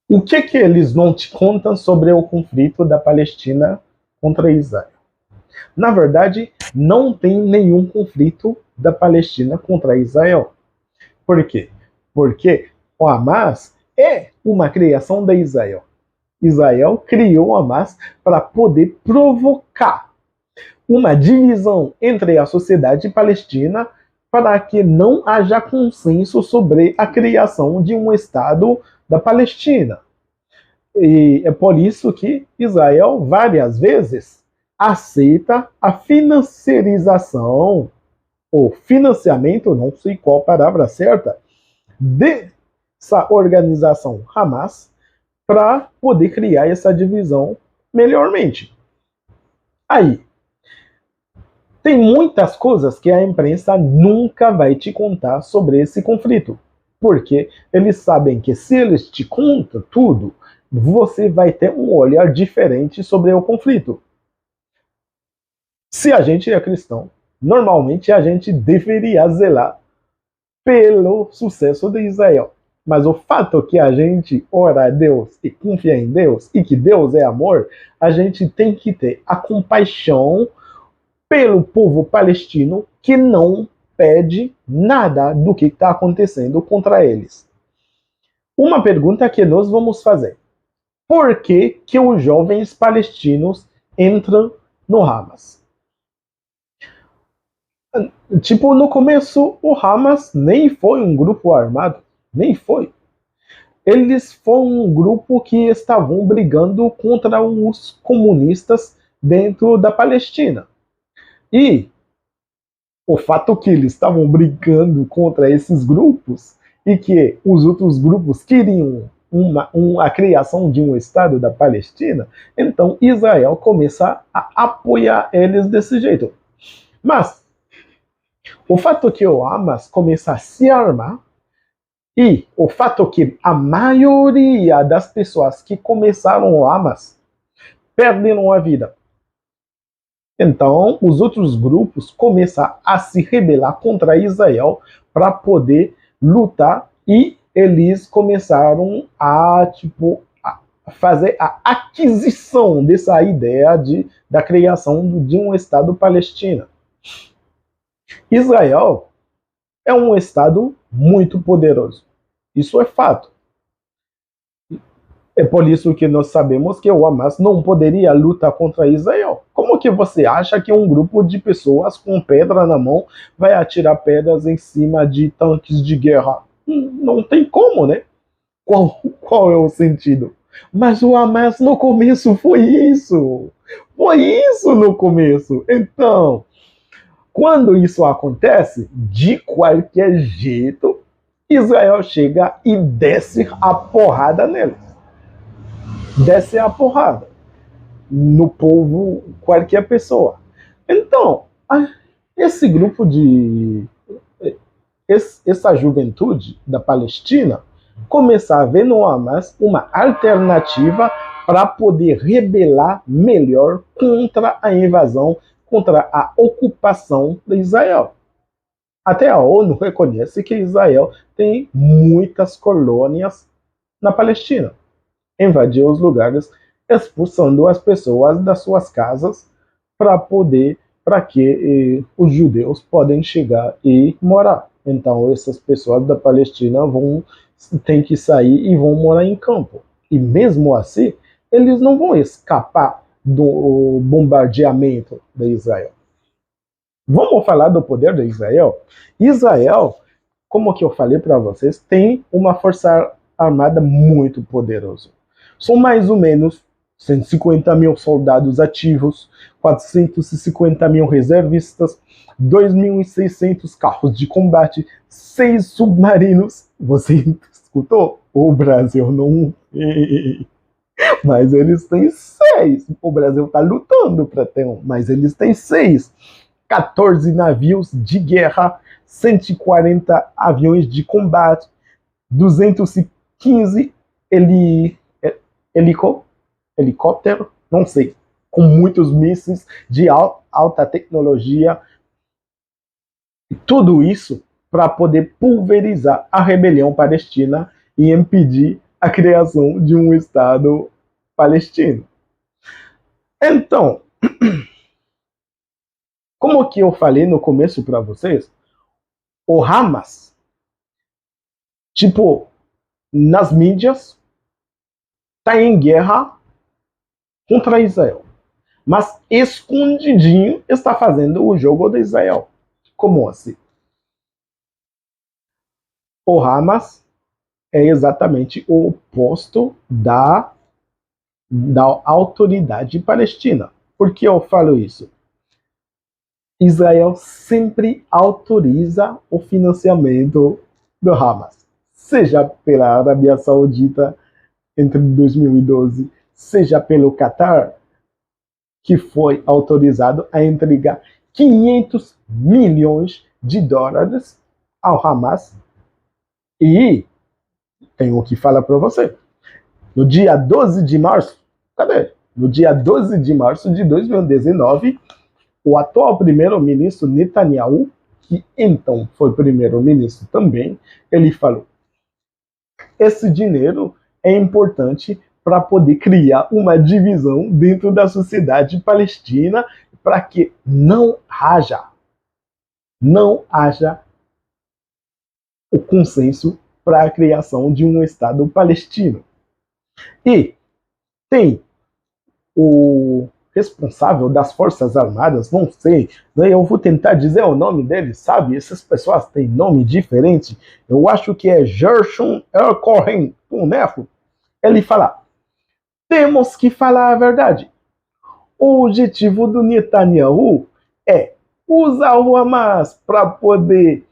O que eles não te contam sobre o conflito da Palestina contra Israel? Na verdade, não tem nenhum conflito da Palestina contra Israel. Por quê? Porque o Hamas é uma criação de Israel. Israel criou o Hamas para poder provocar uma divisão entre a sociedade palestina para que não haja consenso sobre a criação de um Estado da Palestina. E é por isso que Israel, várias vezes, aceita a financiarização ou financiamento, não sei qual a palavra certa, dessa organização Hamas para poder criar essa divisão melhormente. Aí, tem muitas coisas que a imprensa nunca vai te contar sobre esse conflito, porque eles sabem que se eles te contam tudo, você vai ter um olhar diferente sobre o conflito. Se a gente é cristão, normalmente a gente deveria zelar pelo sucesso de Israel. Mas o fato que a gente ora a Deus e confia em Deus e que Deus é amor, a gente tem que ter a compaixão pelo povo palestino que não pede nada do que está acontecendo contra eles. Uma pergunta que nós vamos fazer: por que os jovens palestinos entram no Hamas? Tipo, no começo, o Hamas nem foi um grupo armado, nem foi. Eles foram um grupo que estavam brigando contra os comunistas dentro da Palestina. E o fato que eles estavam brigando contra esses grupos e que os outros grupos queriam a criação de um Estado da Palestina, então Israel começa a apoiar eles desse jeito. Mas o fato que o Hamas começa a se armar e o fato que a maioria das pessoas que começaram o Hamas perderam a vida. Então, os outros grupos começam a se rebelar contra Israel para poder lutar e eles começaram a, fazer a aquisição dessa ideia da criação de um Estado palestino. Israel é um Estado muito poderoso. Isso é fato. É por isso que nós sabemos que o Hamas não poderia lutar contra Israel. Como que você acha que um grupo de pessoas com pedra na mão vai atirar pedras em cima de tanques de guerra? Não tem como, né? Qual é o sentido? Mas o Hamas no começo foi isso. Foi isso no começo. Então, quando isso acontece, de qualquer jeito, Israel chega e desce a porrada neles. Desce a porrada no povo, qualquer pessoa. Então, esse grupo essa juventude da Palestina começar a ver no Hamas uma alternativa para poder rebelar melhor contra a invasão, contra a ocupação de Israel. Até a ONU reconhece que Israel tem muitas colônias na Palestina. Invadiu os lugares, expulsando as pessoas das suas casas para que os judeus podem chegar e morar. Então essas pessoas da Palestina têm que sair e vão morar em campo. E mesmo assim, eles não vão escapar do bombardeamento de Israel. Vamos falar do poder de Israel? Israel, como que eu falei para vocês, tem uma força armada muito poderosa. São mais ou menos 150 mil soldados ativos, 450 mil reservistas, 2.600 carros de combate, 6 submarinos. Você escutou? O Brasil não tem. Mas eles têm 6. O Brasil está lutando para ter um, mas eles têm 6. 14 navios de guerra, 140 aviões de combate, 215 helicóptero, não sei, com muitos mísseis de alta tecnologia. Tudo isso para poder pulverizar a rebelião palestina e impedir a criação de um Estado palestino. Então, como que eu falei no começo para vocês, o Hamas, tipo, nas mídias, está em guerra contra Israel. Mas escondidinho está fazendo o jogo de Israel. Como assim? O Hamas é exatamente o oposto da autoridade palestina. Por que eu falo isso? Israel sempre autoriza o financiamento do Hamas, seja pela Arábia Saudita entre 2012, seja pelo Qatar, que foi autorizado a entregar 500 milhões de dólares ao Hamas. E tenho que falar para você, no dia 12 de março, cadê? No dia 12 de março de 2019, o atual primeiro-ministro Netanyahu, que então foi primeiro-ministro também, ele falou: esse dinheiro é importante para poder criar uma divisão dentro da sociedade palestina, para que não haja o consenso para a criação de um Estado palestino. E tem o responsável das Forças Armadas, não sei, né? Eu vou tentar dizer o nome dele, sabe? Essas pessoas têm nome diferente. Eu acho que é Gershon Elcohen, ele fala: temos que falar a verdade. O objetivo do Netanyahu é usar o Hamas para poder,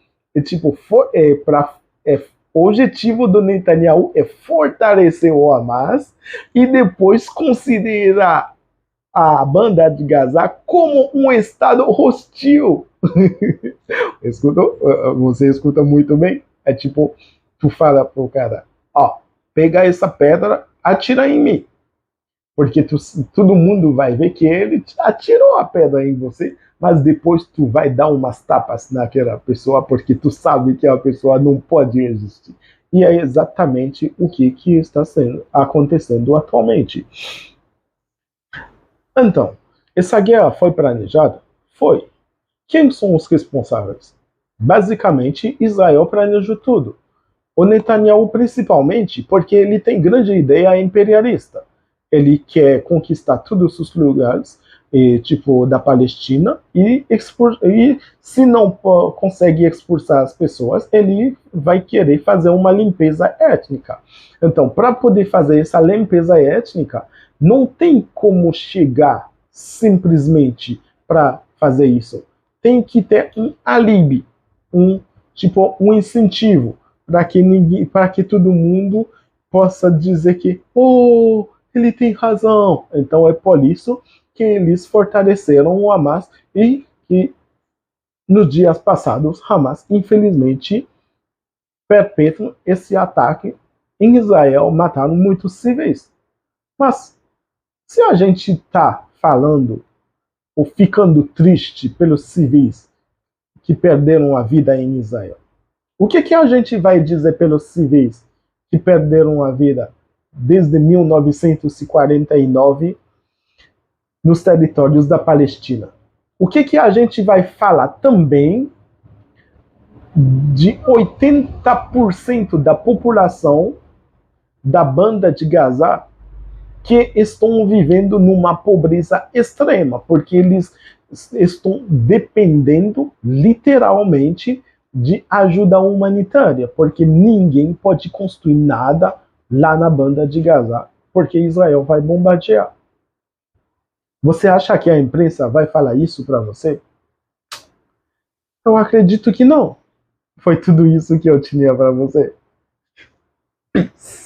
o objetivo do Netanyahu é fortalecer o Hamas e depois considerar a banda de Gaza como um estado hostil. Você escuta muito bem? É tipo, tu fala pro cara, ó, pega essa pedra, atira em mim. Porque todo mundo vai ver que ele atirou a pedra em você, mas depois tu vai dar umas tapas naquela pessoa, porque tu sabe que a pessoa não pode existir. E é exatamente o que está acontecendo atualmente. Então, essa guerra foi planejada? Foi. Quem são os responsáveis? Basicamente, Israel planejou tudo. O Netanyahu principalmente, porque ele tem grande ideia imperialista. Ele quer conquistar todos os lugares, da Palestina, e se não consegue expulsar as pessoas, ele vai querer fazer uma limpeza étnica. Então, para poder fazer essa limpeza étnica, não tem como chegar simplesmente para fazer isso. Tem que ter um alibi, um incentivo para que todo mundo possa dizer que ele tem razão. Então é por isso que eles fortaleceram o Hamas e que nos dias passados Hamas infelizmente perpetuou esse ataque em Israel, matando muitos civis. Mas se a gente está falando ou ficando triste pelos civis que perderam a vida em Israel, o que a gente vai dizer pelos civis que perderam a vida desde 1949 nos territórios da Palestina? O que a gente vai falar também de 80% da população da banda de Gaza que estão vivendo numa pobreza extrema, porque eles estão dependendo literalmente de ajuda humanitária, porque ninguém pode construir nada lá na banda de Gaza, porque Israel vai bombardear. Você acha que a imprensa vai falar isso para você? Eu acredito que não. Foi tudo isso que eu tinha para você. Peace.